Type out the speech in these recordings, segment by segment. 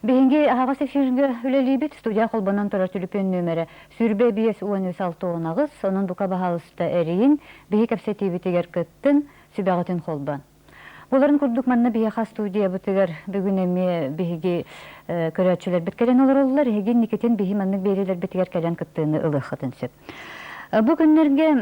Bihingi haga sefirge ülelibit studiya kolbanan tora tülüpen nömere sürbe biyes uanüs altı onağız, onun buka bahalısta eriyin, bihi kapseti bitiger kıttın, sübağıtın kolban. Buların kurduk manna biha studiya bitiger bugün emmi bihigi körüatçılar bitkelen olur olurlar, hegin niketin bihi manlık beriler bitiger kelen kıttığını ılıqıtın söp. Bu günlerge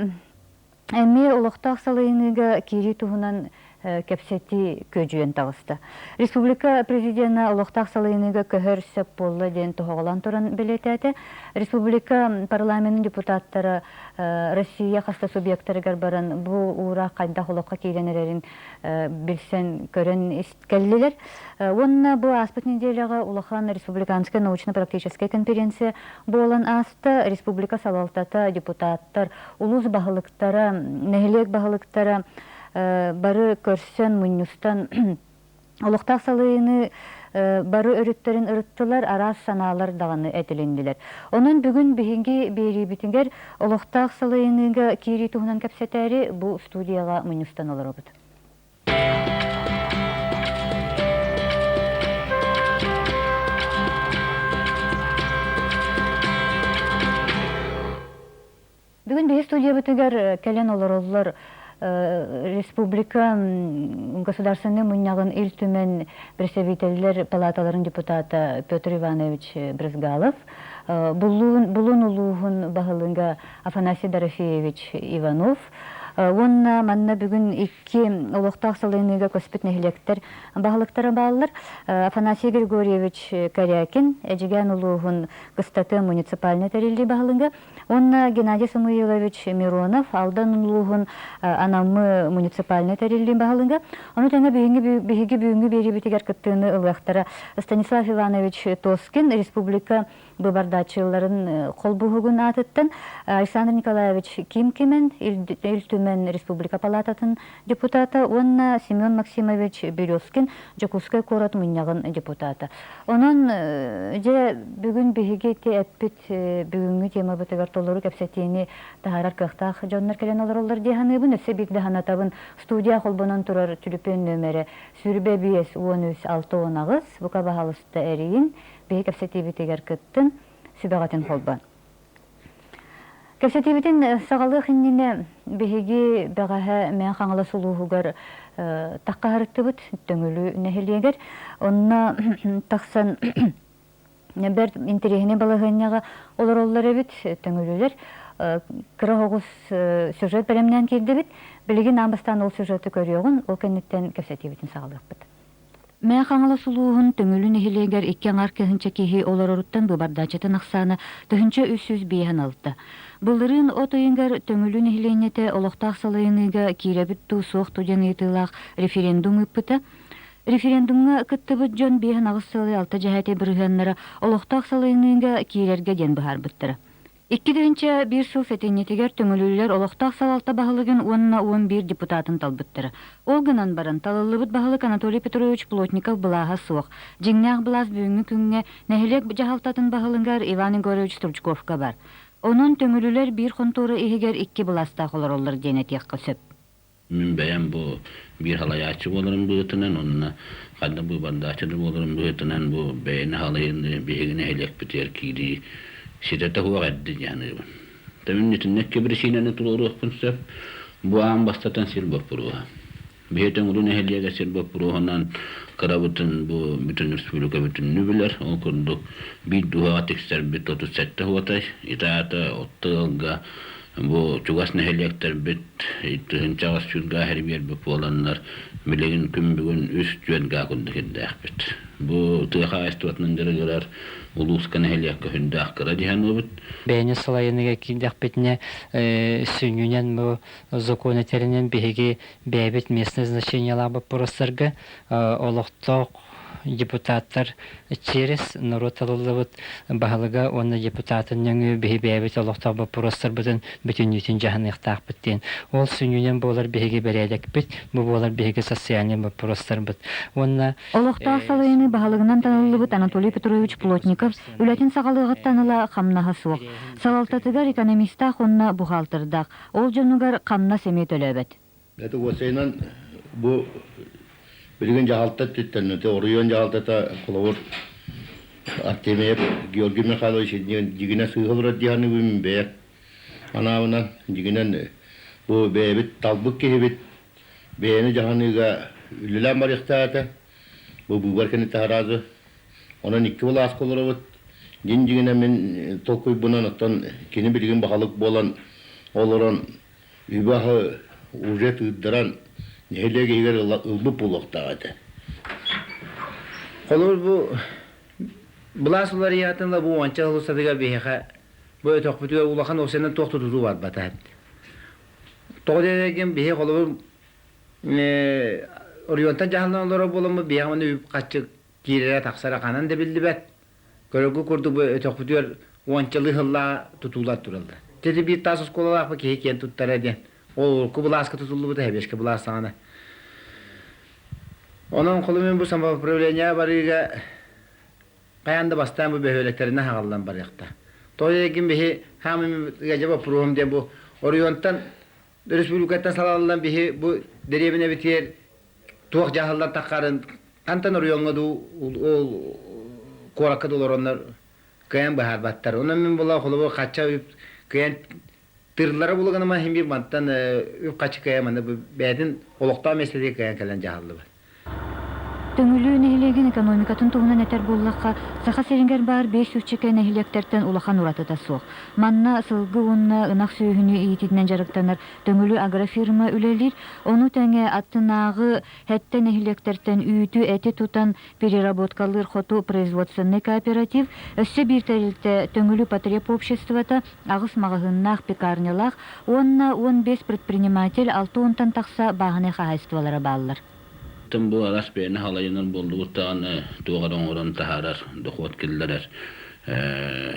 emmi uluqtaq salayыныga kiri tuhunan кепсети көжүен тагыста. Республика президентына улуктак салыйыныга көһөр сөп болла ден тоголан туран билетете. Республика парламентин депутаттары Россия хаста субъекттарыгар баран бу ура кайда холокка кийленерин билсен көрөн искеллилер. Онна бу аспект неделяга улахан республиканская научно-практическая конференция болан аста республика салалтата депутаттар улус баһылыктара, нехилек баһылыктара бары көрсөн муннустан олуқтақ салыйыны бары өрүттерин ырыттылар, арас саналар дағаны әтілінділер. Onun бүгін бігінгі бейри бітінгер олуқтақ салыйыныға кири туғынан кәпсетәрі бұл студияға муннустан олар обыды. Бүгін бейі студия бітігер кәлен олар олар Республика государственный муньягын ил-түмен представительдер палаталарын депутаты Петр Иванович Брызгалов, Булун улуғын бағылынға Афанасий Дорофеевич Иванов, онна манна бүгін икки олуқтақ салыйыныға көспет нехилектер бағылықтары бағылыр. Афанасий Григорьевич Корякин, әжіген улуғын Гыстаты муниципальный тәрелді бағылынға, онна Геннадий Самуилович Миронов, алдан улуғын Анамы муниципальный тәрелді бағылынға, оны тәңі бүгінгі бері бітігер кіттіні ұлықтары Станислав Иванович Тоскин, республика быбардачыларын қолбуғығын атыттын, Александр Николаевич Кимкимен, Ил-Түмен Республика палататын депутаты, онна Семен Максимович Березкин, Жакускай корот мұньяғын депутаты. Онын же бүгін бігіге әппет бүгінгі тема бұтығар толыру кәпсетейіне тағарар қықтақ жоннар кәлен олар олар дейханы бұн, өсі бек дағанатабын студия қолбынан тұрар түліпен нөмірі сүрбе бейес 13-6 онағыз, бұқа бағалысты әрейін, бейі кәпсетейбетегер күттін, сүбәғатын қолбан. Кәпсетейбетін сағалы қынніне бейгі бәғаға мән қаңылы сұлуғығар таққа харытты бұд, төңілі нәхелегер. Онына тақсан бір интерегіне балығынняға олар олар әбіт төңілілер. Кыры оғыз сюжет бәлемнен келді біт, білеген амбастан ол сюжеті көріоғын, ол кәнеттен кәпсетейбетін сағалық бұд. Мен қаңылы сұлуғын төңілі нәхелегер еккен аркығынча кейі олар оруттан бұбардачатын ақсаны түхінші үсіз бейін алды. Бұлырын от ойынғар төңілі нәхеленеті олықтақ салайыныға кейребіт тұсуық тұден етілақ референдум үппіті. Референдумға күттібіт жон бейін ағысылы алты жәхәте бірғанлары олықтақ салайыныға кейлерге ден бұхар бұттыры. 2-нче bir сыл сетенетегер төңөлүлөр олоқтақ салалта бағылыгын 10-11 депутатын талбыттыры. Ол гынан баран талылыбыт бағылык Анатолий Петрович Плотников былаға суық. Жеңнәқ бұлаз бүйінгі күнге нәхелек жағалтатын бағылыңғар Иван Егорович Турчковка бар. Onun төңөлүлөр bir конторы егер 2 бұластақ олар олар денетек қысып. Мен бәйім бұл bir halayatçı olurum бұғытынан, onunla қадда бұл бардачыды olurum бұғытынан, бұл бәйіні halayını бейгіне әлек бітер кейді. Сидете хуа гадди yani. Tabii netinnekke bir şeyine tururuq punsep bu an bastatan silbap buruha. Beyten ulun ehliye silbap buruhanan karabutun bu bütün respublika bütün nübiler o kurduk bir duha tekster bir 37 huatay itaata ottılga bu çugas nehliyekler bit çağas çürga her bir bu olanlar bilegin küm bugün üst jönga kundu hiddahbit. Bu tıha istuatnan dergeler улуска нехелиякка хүндах кыра диханыбыт. Бәйне салайыныга килдахбетне сүнюнен бу законы беги бәйбет местное значение лабы поростарга олохток депутаттар через народ алылыбыт бағылыга оны депутатын нөңі бәйбет олохток бу поростар бутын бүтін үтін жаһан ихтақ біттен. Ол сүнюнен болар беги бередек бит, бу болар беги социальный бу поростар бит. Онна олохток салайыны бағылыгынан танылыбыт Анатолий Петрович Плотников үләтин сағалығы таныла қамнаға суық. Салалтатыгар экономистақ онна бухалтырдақ. Ол жонугар қамна семет өлөбет. Это осайнан бу билген жаалтат титтен, орыйон жаалтата кулавыр Artemiev Georgi Mikhailovich jigine sığılır diyanı bimin be. Anavından jiginen bu bebit talbuk kehibit beyni jahanıga ülülen var ihtiyata. Bu barkeni tarazı. Onun iki bulas kolorobut. Jigine min tokuy bunan attan kini bilgin bahalık bolan oluran übahı ujet ıddıran nehelege iger ılbı buluktağı. Kolor bu bulas ular yatında bu ança hulusadıga beha bu ötokputuga ulakan osenden toktutuzu var batat. Toğdegen beha kolor oriyontan jahandan olara bolamu beha onu üp kaçık girere taksara kanan da bildi bet. Görügü kurdu bu ötokputuga ançalı hılla tutulat duruldu. Dedi bir tasos kolalak bak heken tuttar eden. O kubulaska tutuldu bu da hebeşke bulas sana. Onun kolumun bu samba problenya bariga kayanda bastan bu behöleklerine hağallan barıqta. Toyegin bihi hamim gacaba program de bu oriyontan Respublikatan salallan bihi bu derevine bitiyer tuğ jahallar takarın kantan oriyonga du o korakı dolar onlar kayan bahar battar. Onun min bula kolu kaça kayan tırlara bulgan ama hem bir mantan kaçı kayan bu bedin olukta meselede kayan kalan jahallı var. Töngülü nehilegen ekonomikатын тугунан этер буллакка саха серингер бар 500 чеке нehilekтерден улахан уратыта суох. Манна сылгы унна ынак сүйүнү иитинен жарыктанар төңүлү агрофирма үлелир. Ону теңе аттынагы хетте нehilekтерден үйүтү эти тутан переработкалыр хоту производственный кооператив өссө бир терилте төңүлү потреб обществото агыс магазыннах пекарнялах онна 15 предприниматель 6 онтан такса багыны хозяйстволары баллар. Tüm bu aras beyni halayının bulduğuttan doğadan oran taharar, dokot killerer.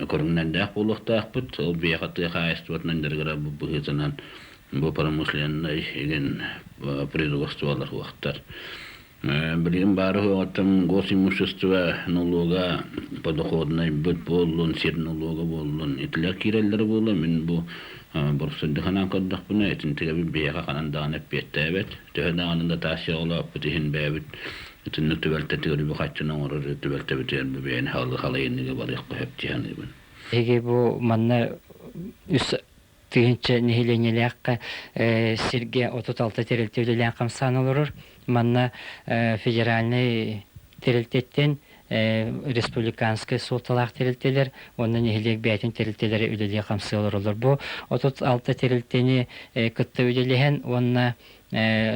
Korundan da bulukta put, o bir katı hayastvatnan dergara bu hızanan bu paramusliyanna işin производстволар вақтар. Bilgin bari hoğatam gosi muşustva nologa podohodnay bud bollun, sir nologa bollun. İtler kireller bollun, min bu Bursun dixanan koddak buna etin tiga bir beyaqa qanan dağınep bette evet. Töhden anında taşya ola butihin bebit. Etin nütübelte tiga bir kaççına orar nütübelte biter bir beyin halayın nige barıqqa hep cihan ibin. Ege bu manna üs tüyünçe nihilenyelikka sirge 36 teriltevlilen kamsan olurur. Manna federalny teriltetten Respublikanskı sultalak terilteler, onun nehilek beytin terilteleri ödeliğe kamsıyorlar olur. Bu 36 terilteni kıtta ödeliğen, onunla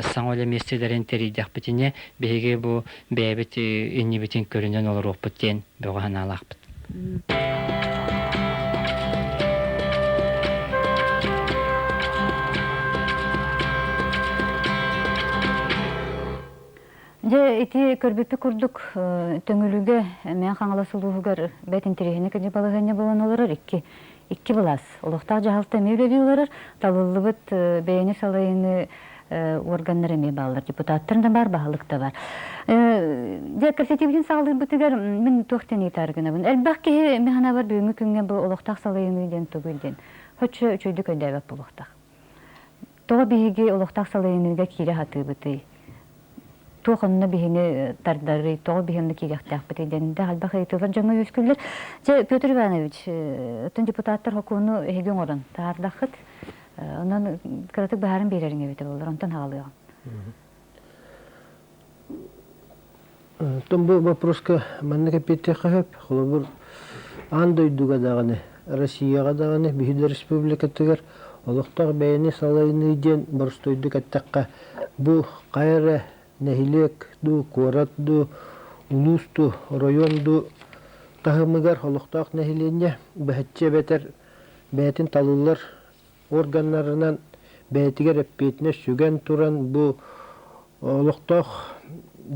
sanöyle meselerin teridyak bitine, beyge bu beybit inni bitin görünen olur okbitten, boğan alak bit. Je iti körbepi kurduk töngülüge men kaŋalasılуугар бетин тирихини кеже балыгыня болан олорор iki bulas. Олохтак жаһалта мевлелиyorlar. Талылыбыт бейни салайыны органнар эме баллар. Депутаттар да бар, баһалык да бар. Же көрсөтүбүтүн саалыбытыгар мен тохтен итаргына бун. Элбакки механа бар бүгүнкү күнгө бу олохтак салайыны ден түгүлден. Хоччу үчөйдүк өдөбөп болуктак. Тога биги олохтак салайыныга кире хатыбыты. Тоғынны бихини тардары, тоғы бихинны киряқтақ бітейденінде халбақ айтылар жаңа өскілдер. Петр Иванович, өттін депутаттар хокуыны еген орын тағардақыт, онан кіратық бағарын береріңе беті болар, онтан хағалыған. Том бұл вопроска манны капетте қағып, қолы бір андойдуға дағаны, Россияға дағаны, Бейді Республикатығар, олықтақ бәйіні салайыны ден бұрыстойды кәттаққа бұл қайыры нехилек ду, корат ду, улус ду, район ду, тахымыгар холуктак нехилене бәтче бетер бәтин талылар органнарынан бәтигер эппетне сүген туран бу холуктак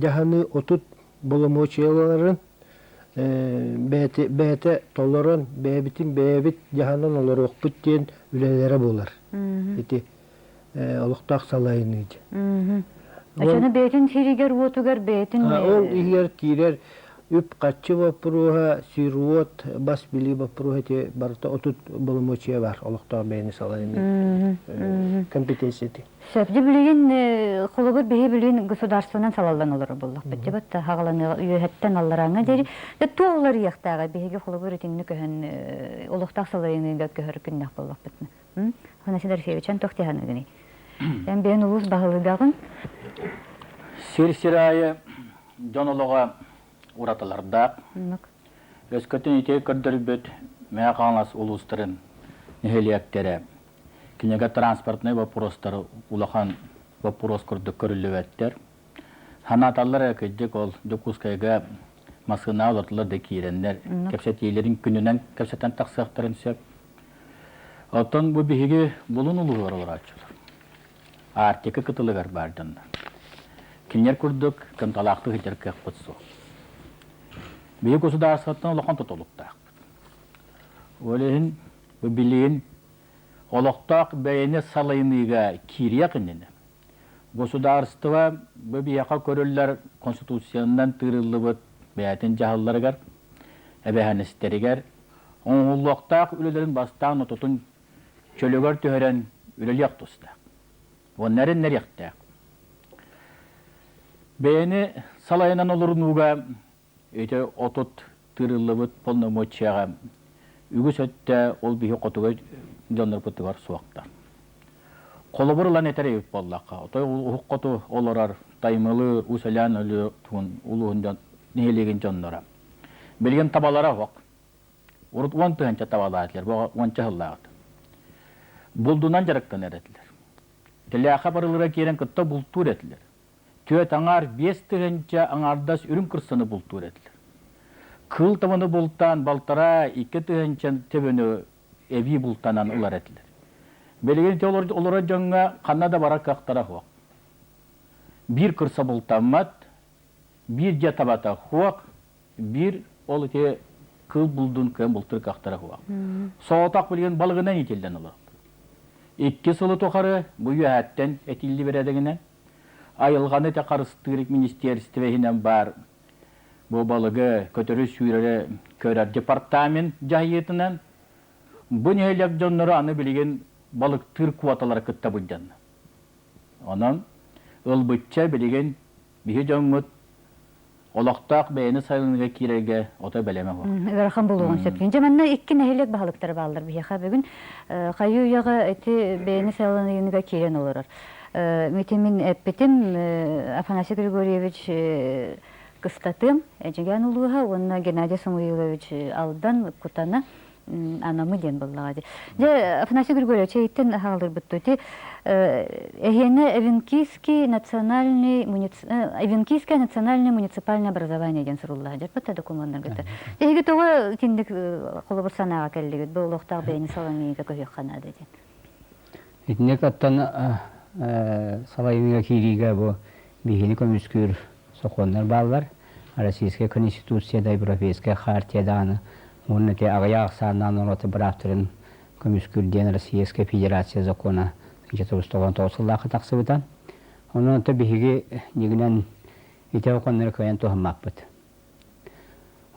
жаханы отут боломочеларын бәте толорон бәбитин бәбит жаханан олар окпут ден үлелері болар. Эти холуктак салайыныйды. Açana beytin tirigər, otugar beytin... Ol iger tirer үп каччы вопрога сируот бас били вопрога те барта отут болмочия бар олохтоо бейни салайны компетенцияти. Сөбді білген, қолыбыр бейі білген государствонан салалдан олар болдық. Бітті бітті хағаланы үйеттен аллараңа дері. Туғылар яқтаға бейге қолыбыр етіңні көхін олықтақ салайыныңға көхір күннақ болдық бітті. Ханасидар Севичан тоқтияны гіне. Ән бейін ұлыс бағылыдағын? Сирсирайы жонолуға ураталарда. Өскөтін ете көрдірбет мәя қаңлас ұлыстырын нехелияктері. Кинеге транспортный вопростары улахан вопрос көрдік көрілуеттер. Ханаталар әкедік ол Докускайға масына олатылар да кейренлер. Кепсетейлерін күнінен кепсеттен тақсықтарын сөп. Оттан бұл бігеге бұлын ұлы оралар açılır. Артекі кытылығар бардында. Кинер көрдік кымталақты хетер кәк бұтсу. Бігі государствоттан улахан тұтылықтақ. Олейін бұл білейін Олықтақ бәйіне салайыныға кириякінені. Государство бәбияқа көрілер конституцияндан тырылы бәйтін жағыларығар, әбәхәністерігер, оңғылықтақ үлілерін бастан отутын чөлігер түйірен үлілек тұстақ. Онларын нәректақ. Бәйіне салайынан олырынуға өте отут тырылы бұт полномочияға үгіс өтті ол бейі қотуға Jonlar putuvar suaqta. Kolobur eteri yip bollaqqa. Otoy huqqatu olarar taymılı usalan ölü tun uluğundan nehelegin jonlara. Bilgen tabalara hoq. Urut 10 tığınca tabala etler. Bu 10 hıllağıdı. Buldunan jarıktan eretler. Teleaqa barılara keren kıtta bultur etler. Tüet angar 5 tığınca angardas ürün kırsını bultur etler. Kıl tavanı bultan baltara 2 tığınca tebünü evi bultanan ular ettiler. Belirgin teolor olara jonga Kanada barak kaktara hoq. Bir kırsa bultanmat, bir jatabata hoq, bir ol te kıl buldun kım bultur kaktara hoq. Soğutak bilgen balığından itilden olar. 2 sılı tokarı bu yühetten etildi beredegine. Ayılganı te karıstırık ministeristvehinden bar. Bu balığı kötürü sürere körer departament cahiyetinden. Bu nehelek jonları anı bilgen balık tır kuvataları kıtta bulcan. Onun ılbıtça bilgen bihi jongut olaqtaq beyni sayılınıga kirege ota beleme var. Verxan buluğun söpkün. Jamanna 2 nehelek bahalıkları bağlar biha bugün. Kayu yağı eti beyni sayılınıga kiren olur. Mitimin epitim Afanasy Grigorьевич kıstatım. Ecegan uluğa onunla Gennady Samoilovich aldan kutana anamı den bolladı. Je Afanasy Grigorьевич eğitim haldır bitti. Ehene Evinkiyskiy национальное муниципальное образование ден сурулла. Жапта документтар гыта. Эге тога тиндик колобур санага келдиги. Бул октак бейни саламига көйөккана деген. Итнек аттан салайынга кириге бу бихини көмүскүр соконнар баллар. Российская конституцияда, Европейская хартияда аны onun te ağayak sağından onu bıraktırın Komüskürden Российская Федерация закона 1999 taksıbıdan. Onun te bihigi niginen ite okonları koyan tohummakbıt.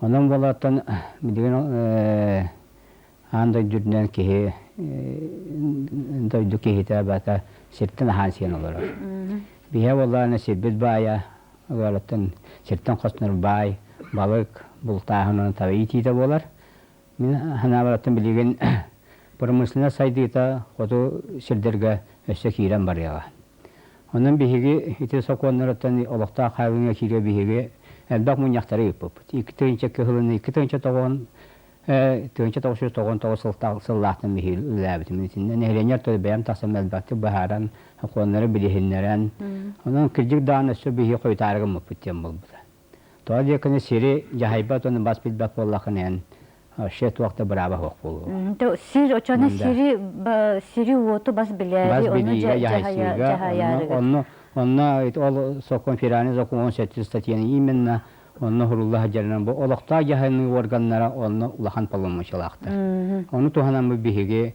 Onun bolattan bidigen anda dürden ki doydu ki tabata sirtin hansiyen olur. Bihe vallahi nasip baya galattan sirtin kostner bay balık bultağının tabi iti de bolar. Min hanabaratın bilgen pramıslına saydıta kodu sirderge össe kiren var ya. Onun bihigi ite sokonlaratan olaqta hayvanga kire bihigi elbaq munyaktары yapıp. İki tönçe kıhılını iki tönçe toğun tönçe toğuşu toğun toğusultağın bihil ülabitim içinde nehrenyer toğu beyam tasam elbaqtı baharan hakonları bilihinleren. Onun kırcık dağınısı bihi koytargı mıpıtyan buldu. Toğu yakını siri jahaybat onun bas bilbaq bollaqınen şet vaqta brava hoq bolu. Sir oçana siri otu bas bilyari onu cahayarı. Onna ol sokon firani sokon 18 statyanı imenna onna hurullah jarnan bu olaqta jahanın organlara onna ulahan palınmışılaqtı. Onu tohanan bu bihige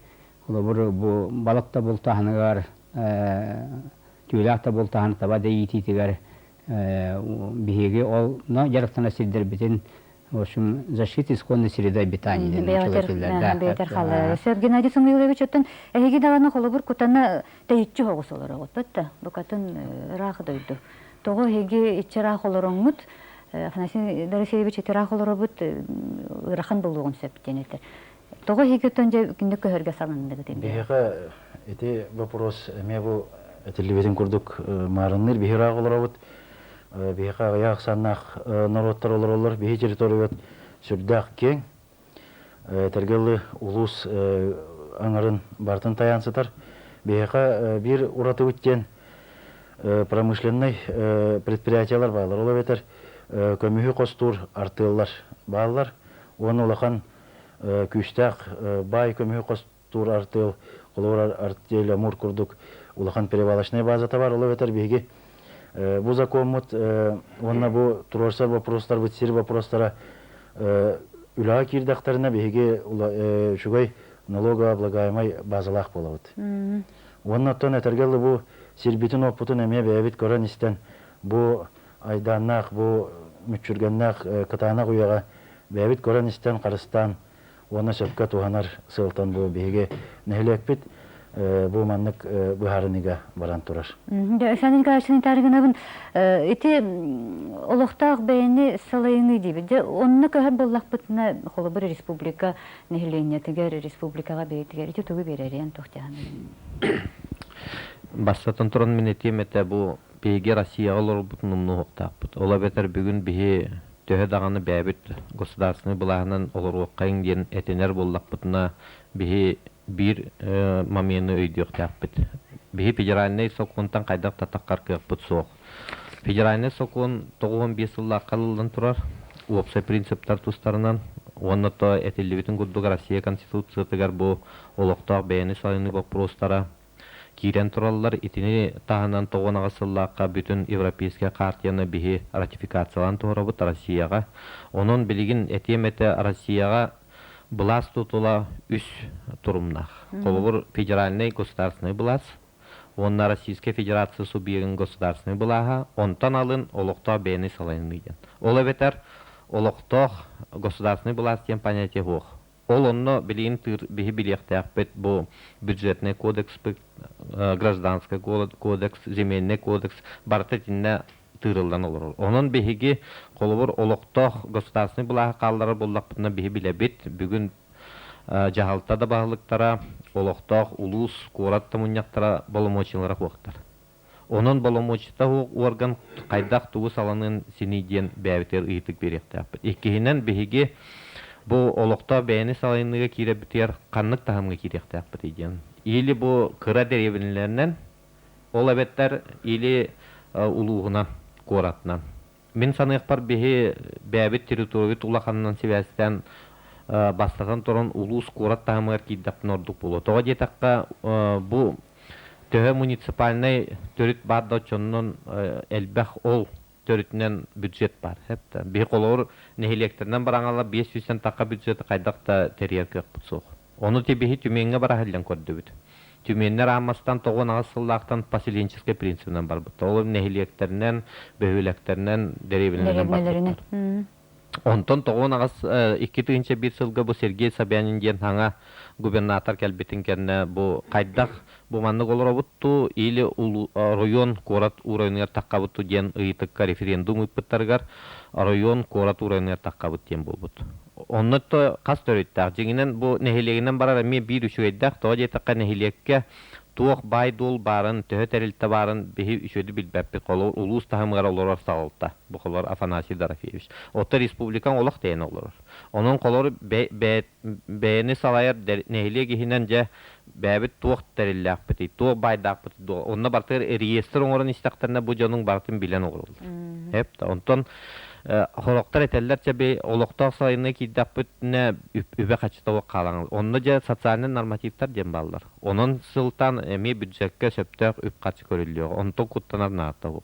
bu balıkta bultahanıgar tüylaqta bultahanı taba deyiti tigar биһиги ол жарыктана силдер битин в общем защита исконной среды обитания Бейтер халы. Сер Геннадий Самуилович оттан эһиги даганы холобур кутана тейитчи хогусолор оготта. Букатын рах дойду. Того хеги ичра холороңмут Афанасий Дарисевич итра холоробут рахан болгон септенетер. Того хеги тонже киндек көргө салынды деп. Биһига эти вопрос ме бу телевизион курдук марынныр биһира голоробут. Биһига аяк саннах народтар олор биһи территорият сүрдәк кең. Тергелли улус аңарын бартын таянсытар. Биһига бир ураты үттен промышленный предприятиялар байлар ола бетер. Көмүхү костур артыллар баалар. Оны улахан күстәк бай көмүхү костур артыл олор артел амур курдук улахан перевалочная база товар ола бетер биһиги. Бу законмут онна бу турорсар вопростар битсир вопростара үлаа кирдактарына биһиги шугай налогооблагаемый базалах болот. Онна тон этергелли бу сирбитин опутун эме бебит көрөн истен бу айданнак бу мүчүргеннак кытаанак уяга бебит көрөн истен Карыстан онна сөпкө туганар сылтан бу биһиги нехлекпит бу маннык быһарыныга баран турар. Сәнин каршын тарыгынабын эти олохтак бәйни салайыны диби. Онны көһөр боллакпытына холобур республика нехленетигер республикага бейтигер ити тугу беререн тохтяны. Бастатан туран мен этемете бу беге Россия олор бутнумну хоктаппыт. Ола бетер бүгүн бихи төһө даганы бәбит государственный булаһынан олор оккайын ден этенер боллакпытына бихи bir mamyny öýdük täpbit. Bihi federalny sokundan qaydaq tataqar qıqpıt soq. Federalny sokun 95 ýyllar qalyldan turar. Opsa prinsipler tustarынан onu da etillibitin guddu Россия конституциясыгар bu olaqtaq beyni sayını вопростара кирен тураллар итини таһанан 9 сыллакка бүтүн европейский хартияны биһи ратификациялан турабыт Россияга. Онун билигин этемете Россияга Власть тутула үс турумнах. Колобур федеральный государственный власть, он на Российской Федерации субъектен государственный влаха, он тоналын олохта бейни салайныйден. Ола ветер олохта государственный власть тем понятие хох. Ол онно билин тыр бихи билектяппет бу бюджетный кодекс, гражданский кодекс, земельный кодекс, бартетинне тырылдан olur. Onun bihigi kolubur oluktoq gostarasını bulağı qalları bollaqpıtına bihi bilebit. Bugün jahalta da bağlıqtara oluktoq, ulus, koratta munyaqtara bolomoçinlara qoqtar. Onun bolomoçita organ qaydaq tuğu salanın sinidyen bäviter ıytık beriyaqtaq. İkkihinen bihigi bu oluktoq beyni salayınlığa kire biter qanlık tahamga kiriyaqtaq bitiyen. İli bu kıra derevinilerden olabetler ili uluğuna koratnan. Min sanıqpar bihi bäbit territoriyat ulaqannan sebäsden bastatan toron ulus korat tahamar kiddapn orduk bolu. Toga jetaqqa bu töhö municipalnay törüt barda çonnon elbäh ol törütnen büdjet bar. Hepde bihi kolor nehilekterden baraňala 500 takka büdjeti qaydaqta teriyer qıqpıt soq. Onu tebihi tümenge barahallan kördübüt. Tümenler amastan 9 sıllardan pasilençiske prinsibinden bar. Tolur nehiliyetlerden, böhüleklerden, derevlerden bar. Ondan 9 2. bir sılga bu Sergey Sobyanin diyen hanga gubernator kelbetin kenne bu qaydaq bu manlık olur buttu ili rayon korat urayner taqqabuttu diyen ıytıkka referendum ıppıttargar rayon korat urayner taqqabut diyen bolbut. Onu da kas törüttaq. Jiginen bu nehiliyeginden barar me bir üçü eddaq. Toğa jetaqqa nehiliyekke tuoq bay dol barın, töhö terilti barın bihi üçödü bilbäppi qolor ulus tahamgar olor sağılta. Bu qolor Afanasy Darafyevich. Ota respublikan olaq deýen olor. Onun qolor beyni salayar nehiliyegihinen je bäbit tuoq terilläq biti. Tuoq baydaq biti. Onna bartır reyestr oňoran istaqtarna bu jonuň bartyn bilen olur. Hep de ondan Holoktar etellerçe bir oloktar sayını kiddapıtne übe kaçta kalan. Onda ja sotsialny normativler diyen ballar. Onun sıltan emi büdjetke söptök üp kaçı görülüyor. Ondan kuttanar naata bu.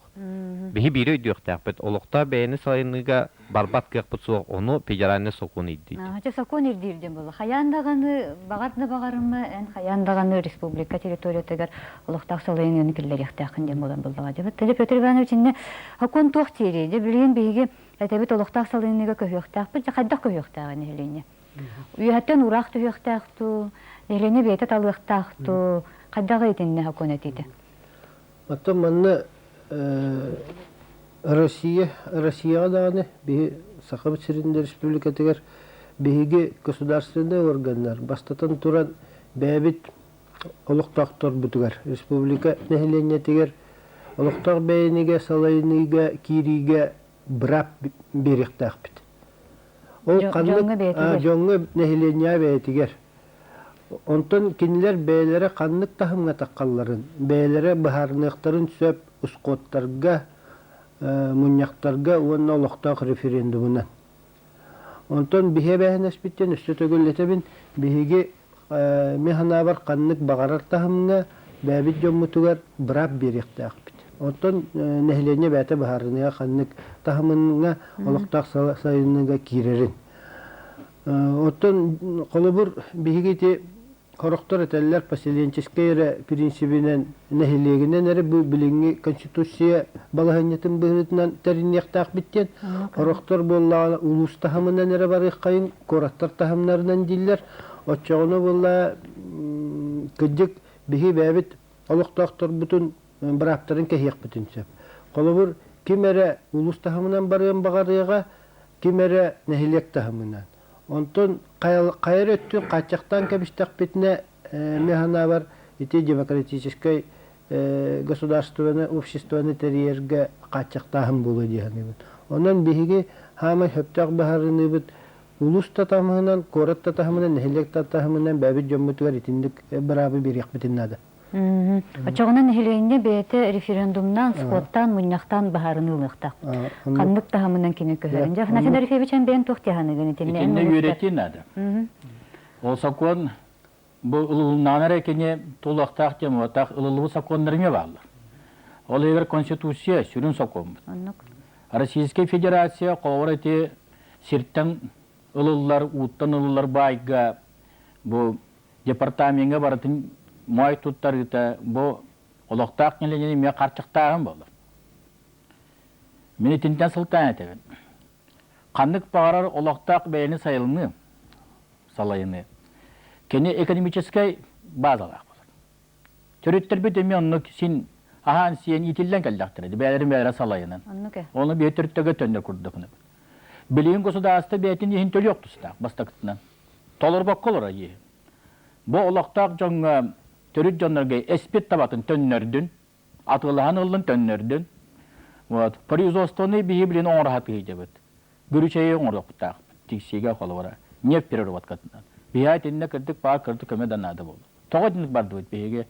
Bihi biri ödüyortaq, olukta beyni sayınıga barbat kıyakpıt soğuk, onu federalne sokun idi. Haça sakon irdirdim bulu. Hayandagаны багатны багарымы, эн hayandagаны республика территориятыгар улуктак салайын йоны киллер яхтакын дем болан булдага деп. Теле Петр Иванович инне хакон тох тери де билген биге этебит улуктак салайыныга көйөктак бир кайда көйөктак нехлене. Уяттан урак төйөктакту, нехлене бете талыктакту, кайдага итинне хакон этиде. Ата манна Россияга дагы би Сахаб Сиринде республикатыгар биге государственный органнар бастатан туран бәбит олуктактар бутугар республика нехленетигер олуктак бәйниге салайыныга кириге брап бериктак бит. Ол канлык жоңгы нехленя бәйтигер. Онтон кинилер бәйләре канлык тахымга таккалларын, бәйләре бахарныктарын сөп ускоттарга, муньяктарга уонна олуктак референдумунан. Онтон бихе бәһенәс биттен үстө төгөллетебин биһиге механабар канлык багарар тахымга бәбит жоммутугар брап бериктак бит. Онтон нехлене бәте бахарныга канлык тахымга олуктак сайыныга кирерин. Онтон колубур биһиге Хорохтор этеллер поселенческая принципинен нехилегинен эре бу билинги конституция балаһыннатын быһытынан териннехтак биттен. Хорохтор болла улус тахымынан эре барык кайын кораттар тахымнарынан диллер. Оччону болла кыдык биһи бәбит олуктактар бутун бираптарын кехек бутун сөп. Колубур кимере улус тахымынан барыгын багарыга, кимере нехилек тахымынан. Онтон кайыр өттүн качактан кебистак битне механа бар ити демократической государственное обществоны терьерге качактахым болу дияны. Онан биһиги хама хөптак бахарыны бит улус татамынан, корат татамынан, нехилек татамынан бәбит жоммутугар итиндик барабы берек битиннада. Очогунан нехилегинде бете референдумнан, скоттан, муньяктан бахарыны улыктак. Канлык тахымынан кини көһөрүн. Жафна Сидорфевичен бен тохтяны генетинне. Итинне юретин ады. Ол сакон бу улунанар экене тулактак тем отак улулу саконнарыне баалар. Ол эгер конституция сүрүн сакон. Российская Федерация колорати сирттен улулар, уттан улулар байга бу департаментге баратын мой туттарыта бу олоктак нелене ме карчыктагым болду. Мени тинтен сылтан этебин. Каннык багарар олоктак бейни сайылны салайыны. Кене экономической базалак болот. Төрөттөр бит эми онну син ахан сиен итилден келдактырды. Бәлерин салайынын. Оны бе төрөттөгө төндө курдукны. Билин государство бетин ин төлөктүстак бастактынан. Толорбок колора е. Бу олоктак жоңга төрөт жоннорго эспет табатын төннөрдүн, атылахан ылын төннөрдүн. Вот, производственный бии билин оңрахат кийдебит. Гүрүчейе оңрохтак, тиксиге колора. Нефть переработкатынан. Биятинне кырдык ба кырдык көмөдөн ады болду. Тогодник барды бит биге.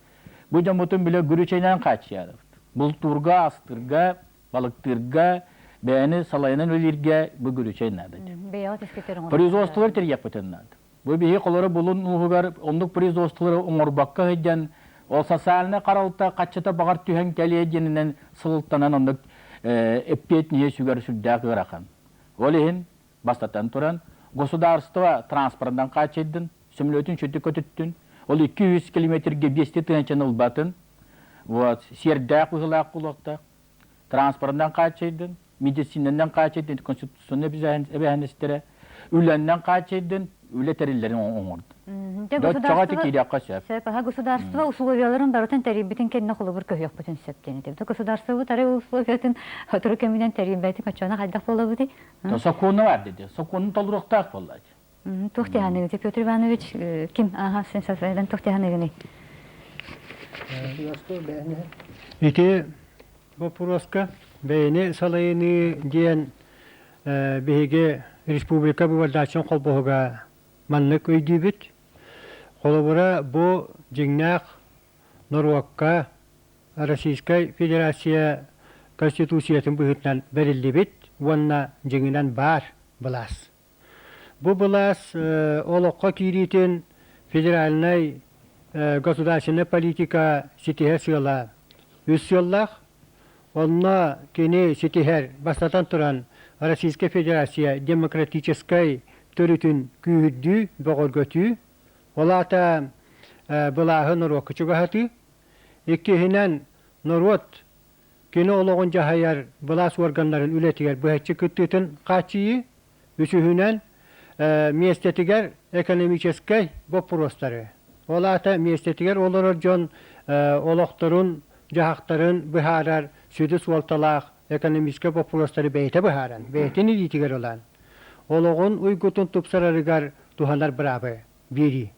Бу жомутун биле гүрүчейнен качыяды. Бул турга, астырга, балыктырга, бәни салайынан өлирге бу гүрүчейнен ады. Производстволар терьяк битеннады. Бу биһи колору булун угар ондук производстволары оңорбакка хеден ол социальный каралта качыта багар түһен келеденен сылтанан ондук эппетне сүгөр сүддак гырахан. Олин бастатан туран государство транспортдан качыдын, сөмлөтүн чөтү көтүттүн. Ол 200 километрге 5 тыгынчан ылбатын. Вот, сердак угылак кулакта. Транспортдан качыдын, медицинадан качыдын, конституционный бизанестере. Үләннән качыдын, үлетериллерин оңорду. Чагаты кирякка сөп. Государство условияларын барытын терибитин кенне колубур көйөк бүтүн сөптен деп. Государство тары условиятын хатыры кеминен терибитин качана кайдак болобу ди. Законы бар деди. Законы толуруктак болду. Тохтяны деп Петр Иванович ким? Ага, сен сафайдан тохтяны гыны. Ити вопроска бейни салайыны диен биге республика бувалдачын колбоога маннык өйдүбүт. Колобура бу жиңнак Норвегка Российская Федерация Конституциятын быһытынан берилдибит. Уонна жиңинен бар булас. Бу булас олокко киритин федеральный государственная политика ситиhe сыла. Үс yılлах Onunla kini sitiher basatan turan Российская Федерация демократической төрүтүн күйүдү богоргөтү. Олата былахы норок чугахаты. Иккихинен норот кини ологон жахаяр былас органнарын үлетигер быхачы күттүтүн качıyı. Üçühünen miestetiger ekonomической вопростары. Олата miestetiger олорор жон олоқторун, жахақтарын быхарар, сүді суалталақ, экономической вопростары бейте быхаран. Бейтini dittiger olan. Ологун уйгутун тупсарарыгар туханар бирабы, бiri.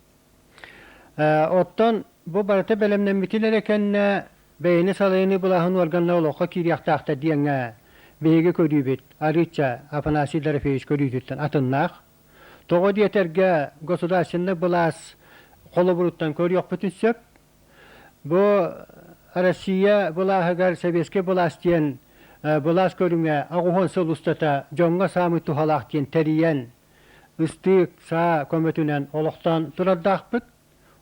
Оттон bu barata belemden bitiler ekenne beyni salayını bulahın organla oloqa kiriyaqtaqta diyenge beyge körübet, arıça, afanasileri feyiş körübetten atınnak. Toğu diyeterge gosudasında bulas kolu buruttan körüyok bütün söp. Bu Россия bulahıgar sebeske bulas diyen bulas körüne ağuhon sol ustata jonga samı tuhalaq diyen teriyen ıstık sağ kometünen oloqtan turaddaqpıt.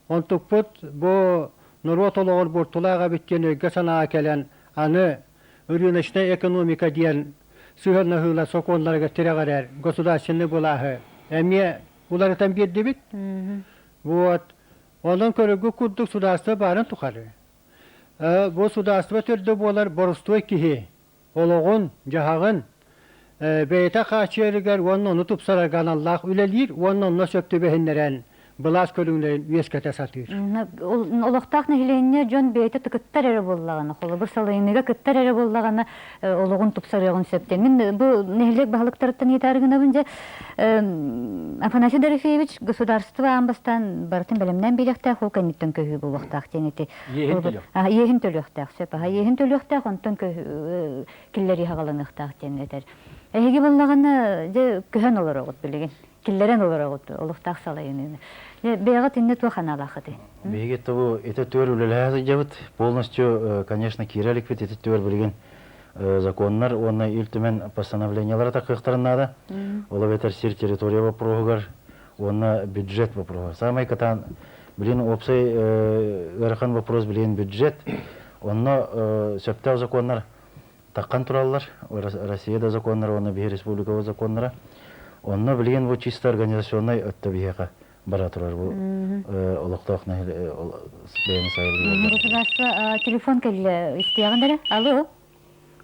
Ontukput bu Norot oloğur burtulağa bitken ögge sanağa kelen anı ürünüşne ekonomika diyen sığırna hıla sokonlarga tiregarer gosudasını bulahı. Emiye ularıtan bir debit. Bu ondan körügü kudduk sudasına barın tukarı. Bu sudasına türdü bolar borustu kihi. Oloğun, jahağın beyte kaçıyarıgar onun onu tupsarargan Allah ülelir, onun onu söptü behinleren. Bulas kölünglerin üyeskete satıyor. Олохтақ нехиленне жон бейте кыттар эре боллаганы, холы бир салайыныга кыттар эре боллаганы ологун тупсарыгын септен. Мен бу нехилек баһалыктарыттан етарыгына бинже Афанасий Дорофеевич государство амбастан бартын белемнен билектә хол кенниттен көһү бу вактак тенети. Ехин төлөктәк сепа. Ехин төлөктәк онтон көһү киллери хагалыныктак тенетер. Эге боллаганы же көһөн олор огут билеген. Киллерен олор огут олуктак салайыны. Бега тинне туханалахыды. Беге табу это төр үлеләһә җабыт. Полностью, конечно, кирәлек бит это төр билеген законнар, оны илтемен постановлениялар такыктарында. Ола бетер сир территория вопросугар, оны бюджет вопросы. Самый катан билен опсай гархан вопрос билен бюджет. Оны сөптәү законнар таккан тураллар. Россиядә законнар, оны бир республикага законнары. Оны билген бу чисто организационный өттөбиһәгә бара турар бу олоктоқны бәйне сайылды. Государство телефон келе истиягындыр. Алло.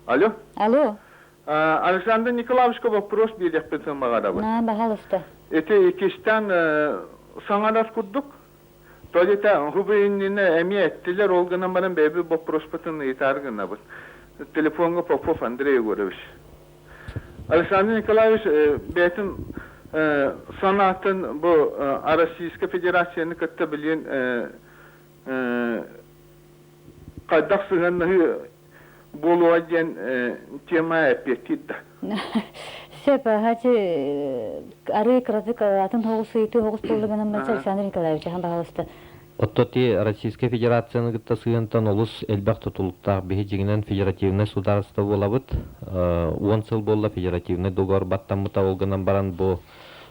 Алло. Алло. Александр Николаевичка вопрос бирдек бетен магада бу. Бахалыста. Эте икистан саңарас курдук. Толета хубейнине эмиеттилер олганан баран беби вопрос бетен итаргына бу. Телефонга Попов Андрей Егорович. Александр Николаевич бетин sanatın bu Российская Федерацияны кытта билен кайдак сыгынны болуа ден тема эпетидда. Сепа хати ары кратык атын хоғысыйты хоғыс болдығынан бәнсе Александр Николаевич хан бағалысты. Оттоти Российская Федерацияны гытта сыгынтан олус элбак тутулуктар биһи жигинен федеративный сударство болабыт. 10 жыл болла федеративный договор баттамыта олганан баран бу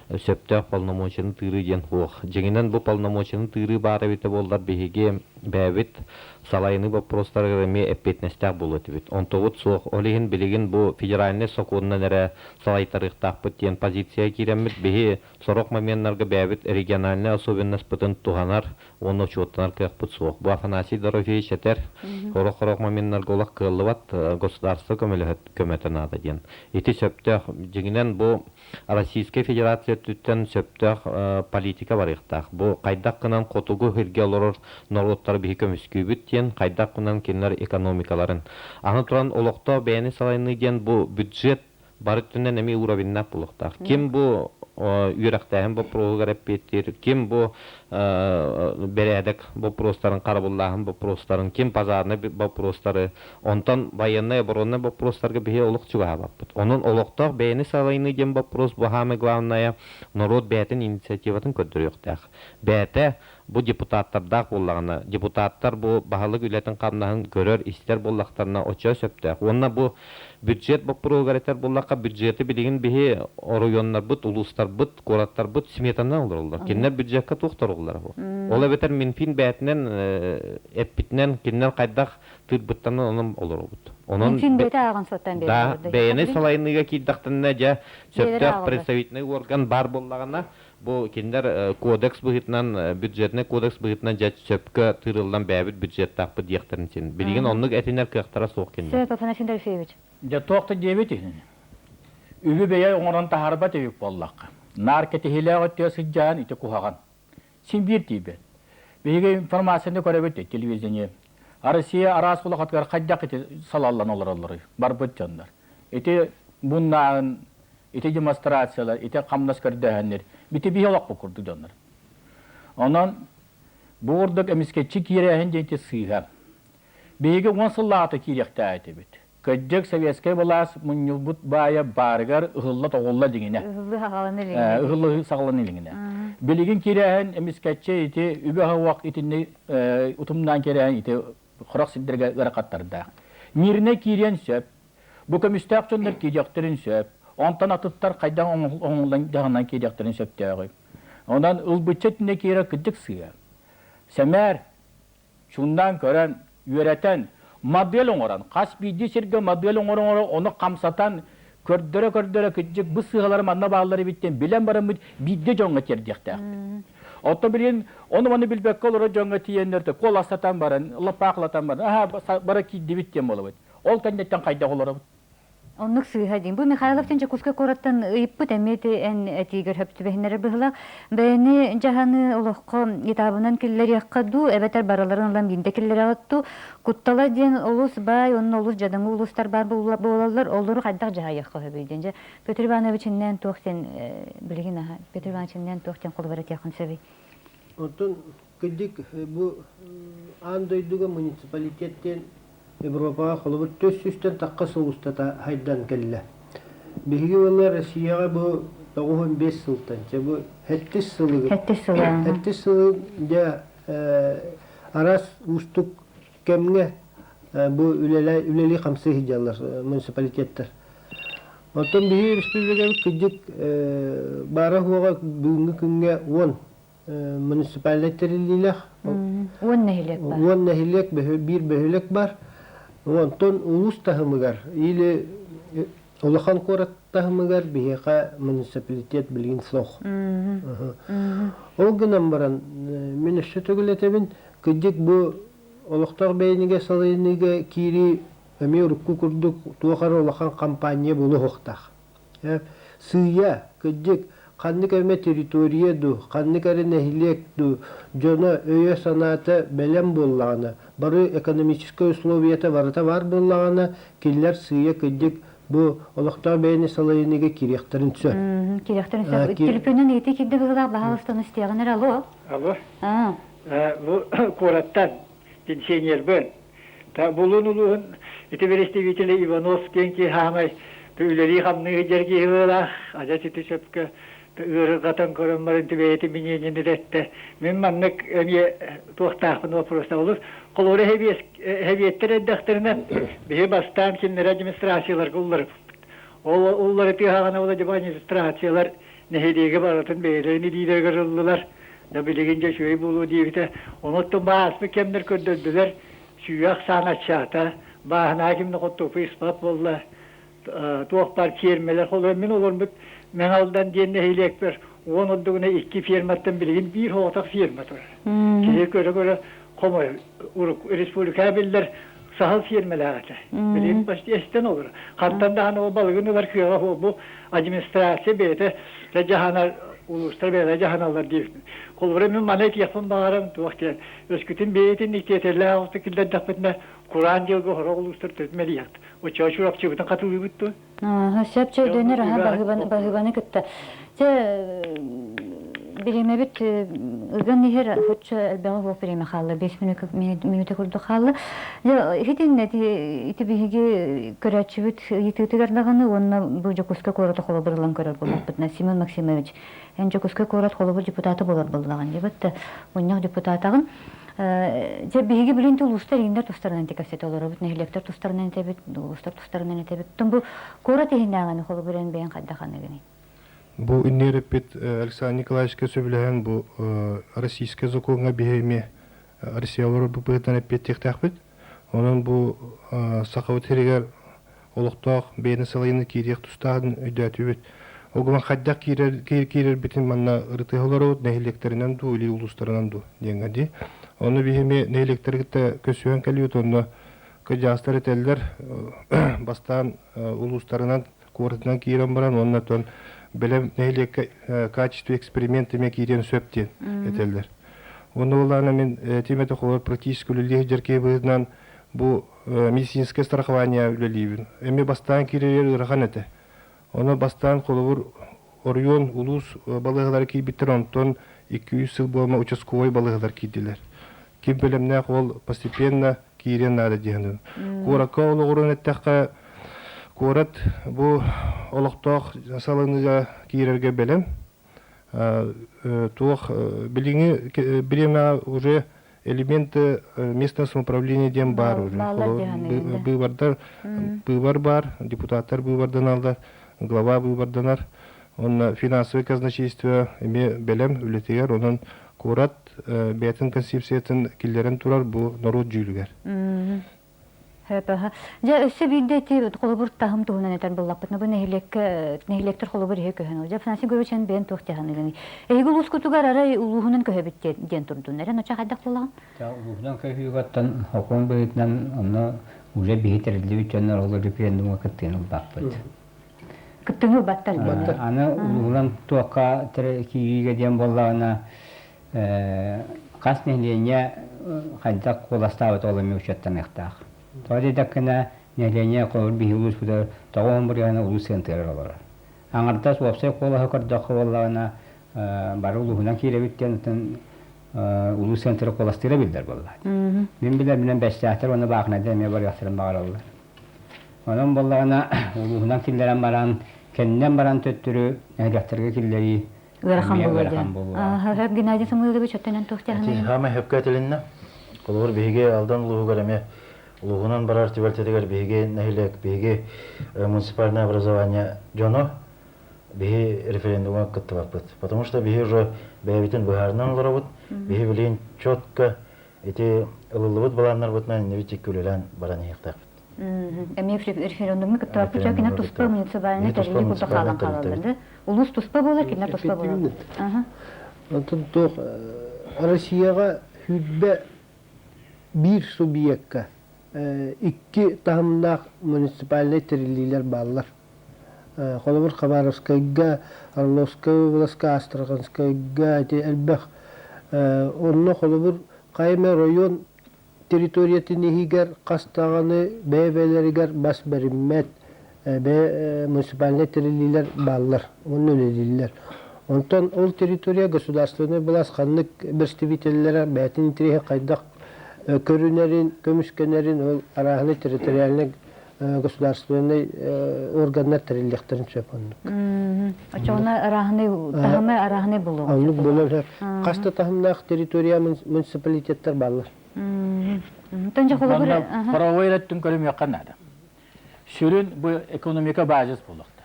сөптөк полномочияны тыыры ден хуох. Жигинен бу полномочияны тыыры бары бите болдар биһиге бәбит салайны вопростары ме эппетнестак болот бит. 19 суох олиһин билигин бу федеральный соконнан эре салайтарыктакпыт ден позиция киремит биһи сорок моменттарга бәбит региональный особенность бутын туганар оны учеттанар кыякпыт суох. Бу Афанасий Дорофеевич этер хорох моменттарга олак кыллыбат государство көмөтөнада ден. Ити сөптөк жигинен бу Российская Федерация түттен сөптөк политика барыктак. Бу кайдак кынан котугу хирге олорор нороттар биһи көмүскүбүт ден кайдак кынан кинлер экономикаларын. Аны туран олокто бәйни салайны ден бу бюджет барыттынан эми уровеннак булуктак. Ким бу үйрәктәһен бу программа петтер, ким бу берәдек бу простарын карабуллаһын бу простарын, ким пазарны бу простары, онтан военный оборонный бу простарга бие олук чыга баппыт. Онун олуктак бәйни салайны ден бу прост бу хамы главная народ бәйтен инициативатын көтөрөктәк. Бәйте бу депутаттарда буллагына, депутаттар бу баһалык үләтен камнаһын көрөр истер буллактарына очо сөптәк. Онна бу бюджет бу программалар буллакка бюджеты билеген биһи районнар бут, улустар бут, гораттар бут сметадан алырлар. Киннер бюджетка тохторулар бу. Ола бетер минфин бәйтенен эппитнен киннер кайдак тырбыттан onun olur obut. Onun Мин бете аган соттан да бәйне салайныга киддактанна жа сөптөк агылды. представительный орган бар боллагана бу киндер кодекс быгытнан бюджетный кодекс быгытнан жа сөпкө тырылдан бәбит бюджет таппы дияктерин чин. Билген оннук этинер кыяктара соок киндер. Сөп Афанасий Дорофеевич. Ja tohta jebeti. Übü beye oңорон taharba tebik bollak. Narketi hilagat tiyasıcağın ite kuhagan. Sin bir tibe. Bege informasyonu korebeti televizyonye. Arasiya aras kulakatgar kajjak ite salallan olur. Barbet canlar. Ite bundan ite demonstratsiyalar, ite kamnaskar dehenler. Biti bir yolak bukurdu canlar. Ondan bu ordak emisketçi kirehen jenti sıyham. Bege onsallatı kirekta etebet. Kajjak Sovetskaya balas munyubut baya bargar ıhıllat oğulla dingine. Ihıllı sağlanı dingine. Bilgin kirehen emisketçi ite übe havak itini utumdan kirehen ite kurak siddirge garakattarda. Mirine kiryen söp. Bu kömüstakçonlar kirecektirin söp. Ondan atıttar kaydan oğullan jahından kirecektirin söp diye. Ondan ılbıçetine kire kıcık sığır. Semer şundan gören, yöreten model oңоран, қас бейді серге модель оңоран, оны қамсатан, көрдірі күтчік, бұл сығалары манна бағалары біттен, білен барым бейді жоңға тердекті. Отто білген, оны білбекке олары жоңға тиенлерді, қол астатан барын, лапақлатан барын, бара кейді біттен болы бұд. Ол кәндеттен қайда олары бұд. Оннук сыйха дейм. Бу Михайловтен куска кораттан ыйыппыт эмети эн этигер хөптүбехинере быхла. Бэни жаханы олохко этабынан киллер яккаду, эбетер бараларын алам бинде киллер атту. Куттала ден олус бай, онун олус жадыңы улустар бар болалар, олору кайдак жаха якка хөбөйден. Петр Ивановичинен тохтен билген аха. Петр Ивановичинен тохтен кол барат якын сөбөй. Отон кыдык бу андойдуга муниципалитеттен Европа холобут төссүстен такка сулустата хайдан келле. Биги валла Россияга бу 95 жылдан, бу 70 жылы. 70 жылы да арас устук кемге бу үлели камсы хижалар муниципалитеттер. Отон биги республикага кыдык бара хуга бүгүнкү күнгө 10 муниципалитеттер 10 нехилек бар. 10 нехилек бир бөһөлек бар. Онтон улус тахымыгар, или улахан корат тахымыгар бихека муниципалитет билгин слох. Ол гынан баран, мен өші төгілетебін, күдік бу олықтар бәйніге салайыныға кири әме ұрыққы күрдік туақар олахан кампания болу хоқтақ. Сыя, күдік қаннық әме территория ду, қаннық әрі нәхилек ду, жона өйе санаты бәлем боллағына, бары экономическое условията барыта бар боллағына, келлер сыя күдік bu olaqtar beyni salayınıga kirexterin sö. Kirexterin sö. Telefonun eti kidde bıgıda bağlastan isteyenler alo. Alo. Bu korattan pensioner ben. Ta bulunuluğun iti veresteviteli Ivanovsken ki hamay tüyleri hamnı jergi hıla aja situ şöpke ırı katan koranların tübeyeti minyenini dette. Men manlık ömye tohtağın vaprosta olur. Kolore heviyetler eddakterinden bihe bastan kimlere administrasiyalar kulları. Onları tihağına olacak administrasiyalar nehedege baratın beylerini lider kırıldılar. Da bilegince şöyle bulu diyekte. Unuttum bağız mı kemler kördürdüler. Süyak sanatçata. Bağına kimde kuttuğu ispat bolla. Tuğaklar kermeler. Kolor min olur mu? Men aldan diyen nehilek bir. Onunduğuna iki firmattan bilegin bir hoğutak firmat var. Kiye göre Komo Respublika biller sahal firmalarda. Bilim başta esten olur. Hatta da hani o balığını var ki bu administrasyon beyte cahana uluslar beyte cahanalar diyor. Kolları manet yapın bağırım tuğakten. Özgütün beytin nikteterler altı kilden dapetine Kur'an yılgı hora uluslar tütmeli yaktı. O çağışır akçıgıdan katılıyor bitti. Söpçe döner ha bahıbanı kıttı. Birime bit ıgın niher hoç elbette bu birime kaldı 5 minute kurdu kaldı. Ya hitin ne iti bihigi köraçıvit yitigarlagını onna bu Jokuska korata kolu birlan körer bulmak bitne Simon Maksimovic. En Jokuska korat kolu bu deputatı bolar bulgan debet. Onnya deputatagın je bihigi bilinti uluslar inler tustarından tekaset olur bit nehilekter tustarından tebit uluslar tustarından tebit. Bu korat ehinden kolu bilen beyan kaddakanı gene. Bu иннерепет Александр Николаевичке сөйлеген bu российский законга бихеме Россиялар бу бытан эппеттехтахбит. Onun bu saqaut herigер олохтоох бэйэни салайыны кириэх тустаатын өйдөөтүбүт. Огума хаддак кирер битин манна ырытыholorut нехилектеринен ду или улустарынан ду деңгади. Onu bihime neyлектеригите көсүөн калыют онно көжастар этеллер бастан улустарынан куортунан кирен баран оннотон белем нейлек качество экспериментиме кирен сөптен этеллер. Onu olana мен темете холор практически үлелех жерке быдынан bu медицинское страхование үлелибин. Эми бастан кирер ырхан эте. Onu бастан холовур Орион улус балыгылар кийбиттер онтон 200 жыл болма участковой балыгылар кийдилер. Ким белемне ол постепенно кирен надо дегенде. Курака олугурун эттекка курат бу олокток салыныга кирерге белем. Тух билиңи биреме уже элементы местного самоуправления дем бар уже. Бывар бар, депутаттар бывардан алдар, глава быварданар. Он финансовый казначейство эме белем үлетегер, онун курат бәтін концепциятын киллерен турар бу народ жүйлүгер. Хэпаха. Я өссө бийде ти колобур тахым туһунан этер буллаппытна бу нехилектер колобур хе көһөн. Я финансы көрүчен бен тохтяханы. Эйгул ускутугар арай улуһунун көһөбит ден турдун. Нерен оча хадак булган. Я улуһунан көһүгаттан хокон бейтнан аны уже бейтерли үчен олор референдумга кыттыны бакпыт. Кыттыны баттар. Аны улуһунан туакка кийиге ден боллагана каснелене хадак коластабыт оламы учаттан ыктак. Тоди дакына нелене кол бихулус буда тагын бир яна улус центр алар. Аңартас вапсе кола хакырда коллана барулугунан киребиттен улус центр коластыра билдер болла. Мен билен бестәтер аны багына деме бар ясырын багалар. Анан боллана улугунан киллерен баран кеннен баран төттүрү нәҗәттерге киллери Верхан булды. Хәп Геннадий Самуилович оттан тохтяны. Хама хәпкәтелинне. Колор биге алдан улугыраме улугунан барар тибертедер биге нәһилек биге муниципальное образование жоно биге референдумга кыттыбаппыт. Потому что биге уже бәбитен быһарнан ларабыт, биге билен четко эти ылылыбыт баланнар бутнан невитик күлелән баран яктап. Эми референдумга кыттыбаппыт, кине туспа муниципальный тәрбие булды халан калаларды. Улус туспа булар, кине туспа булар. Антон тох Россияга хүббе bir субъектка iki tahımdaq municipalne terililer ballar. Kolobur Khabarovskayga, Orlovskaya Vlaska, Astrahanskayga, Elbek. Onunla kolobur Kayme rayon teritoriyatini higer kastağını beyveleriger bas berimmet municipalne terililer ballar. Onun öyleliler. Ondan ol teritoriya государственный bulaskanlık представительlere beytin tirihe kaydak körünlerin, kömüşkenlerin o arahını teritorialne государственный organlar terilliklerin çöpünlük. Açığına arahını, tahımı arahını bulu. Anlık bulurlar. Kasta tahımdaki teritoriya municipalitetler bağlar. Tönce kolu bir... Paravaylattın körüm yakınladı. Sürün bu ekonomika bazıs bulukta.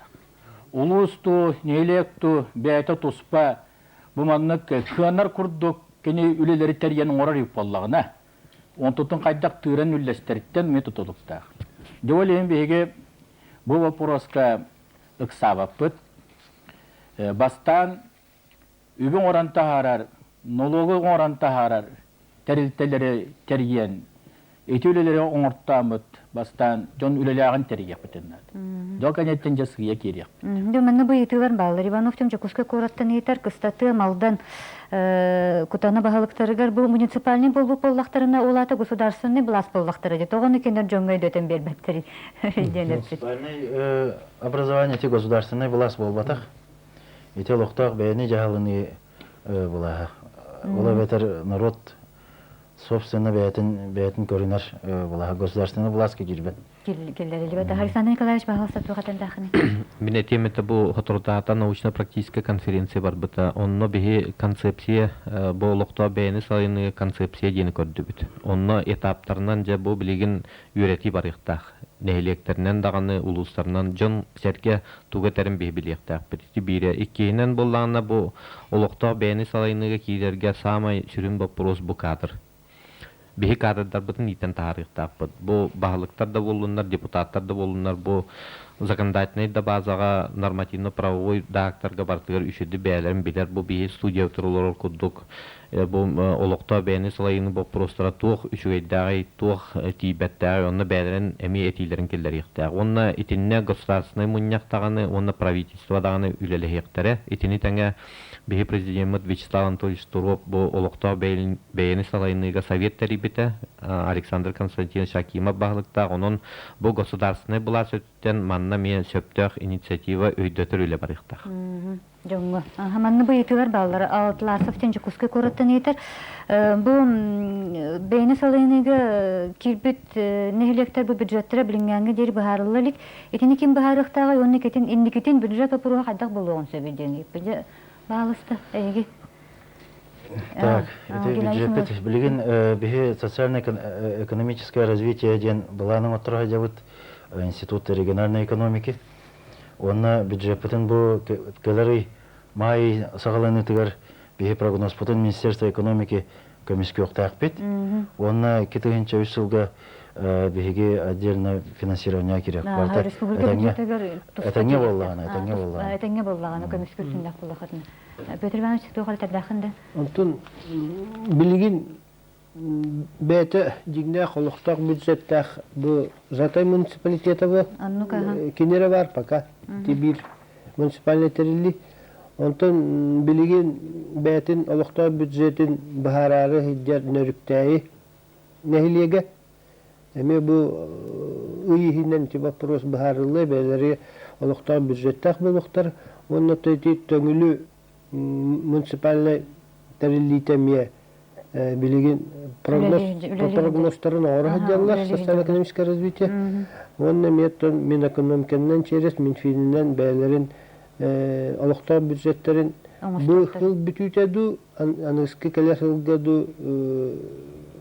Ulustu, neylektu, beyta tuspa, bu manlık kıyanlar kurduk, kini üleleri teriyenin orar yuppallağına. Ontutun kaydak tığıran üllesteritten metodolukta. Devletin bege bu vaporoska ıksabapıt. Bastan übün oranta harar, nologu oranta harar, terilteleri teriyen, etüleleri oңortamıt, bastan jon ülelağın teriye pıtınlar. Dokanetten jasıya kiriyak. Dömenli bu yetiler bağlar. Ivanov'cum Çakuska korattan yeter, kıstatı maldan kutana bahalıktarıgar bu municipalni bolu pollaktarına olata государственный blast pollaktarı. Тоғаны кендер жоңгай дөтен бербеттери. Municipальный образование те государственный власть болбатах. Эти лохтах бәйни жахалыны була. Ола бетер народ собственно бәйтін көрінер була. Государственный власть кегирбет. Келлери либет. Александр Николаевич бағалса туғатын дақыны. Мен этемете бу хоторутаата научно-практическая конференция бар быта. Онно бихи концепция бу локто бәйни салыны концепция дени көрдүбүт. Онно этаптарынан же бу билигин үйрәти барыктак. Нәһилектеринен даганы улустарынан жон серке туга терин бихбиликтак. Бити бире иккенен боллана бу локто бәйни салыны килерге самай сүрүн вопрос бу кадр. биһи кадрдарбытын итен таарыктааппыт. Бу баһалыктар да болуннар, депутаттар да болуннар, бу законодательный да базага нормативно-правовой дактарга бартыгар үшүдү бээлерин билер. Бу биһи студия турулор курдук. Бу олокто бээни салайыны бу простора туох үшүгейдагы туох тийбеттагы онна бээлерин эми этилерин келлерихтаа. Онна итинне государственный муньяктаганы, онна правительство даганы үлелехектере. Итини таңа биһи президент Вячеслав Анатольевич Туров бу олокто бээни салайыныга советтери бите Александр Константинович Акимов баглыкта. Онун бу государственный була сөттен манна мен сөптөх инициатива өйдөтөр үле барыктак. Жоңго. Хаманны быйытылар баллары Алтласов тенче куска кораттан етер. Бу бейни салайыныга кирбит нехилектер бу бюджеттері билингенге дери бахарылылык. Этини ким бахарықтағы, онны кетин индикетин бюджет опыруға қайдақ болуғын сөбеден. Еппеде бағылысты, әйге. Так, это бюджет билигин биһи социально-экономическое развитие ден баланың отырға жабыт Института региональной экономики. Онна бюджеттен бу келери май сагаланы тигер биһи прогноз бутун Министерство экономики комиссия октак бит. Онна кетегенче 3 жылга биһиги отдельно финансирование керек. Это не боллаганы комиссия күтүндө куллахатын. Петр Иванович тоғал тадахында. Онтон билигин бәті дигне холықтақ бюджеттах бу Затай муниципалитета бу. Кинере бар пока. Тибир муниципалитетли. Онтон билигин бәтин холықтақ бюджетин бахарары хиджар нөрүктәй нехилеге. Эме бу уйхинен тиба вопрос бахарылы бәләре холықтақ бюджеттах булуктар. Онна тойти төңүлү муниципальный терилитемия билигин прогнозтарын оры хадjallar социально-экономическое развитие. Онна меттон Минэкономиканнан через Минфининен бәлерин олохтоо бюджеттерин бу хыл бүтүтөдү аныскы келер хылгаду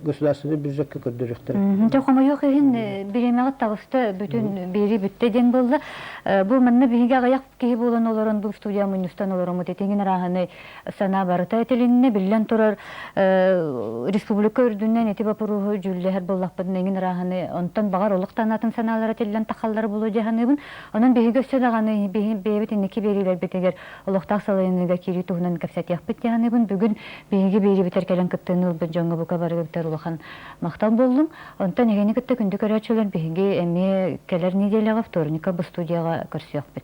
государственный бюджетке көрдөрүктөр. Жокома жок эгин биремегат табысты бүтүн бери бүтте ден болду. Бу манна биге аяк кии болон олорон бу студия мунустан олорон тетеңин раханы сана барыта этилинне билен турар республика өрдүннен эти бапуру жүллер боллакпын эгин раханы онтон багар олуктанатын саналары телен такаллар болу жаганыбын. Анын биге сөдөганы бебит инеки берилер бетегер олуктак салыйыныга кири тугунан капсат яппыт жаганыбын. Бүгүн биге бери битер келен кыттыны жоңго бука барып улахан мактан болдум. Онтан эгени кытта күндү көрөчүлөр биги эми келер неделяга вторника бу студияга көрсөк бит.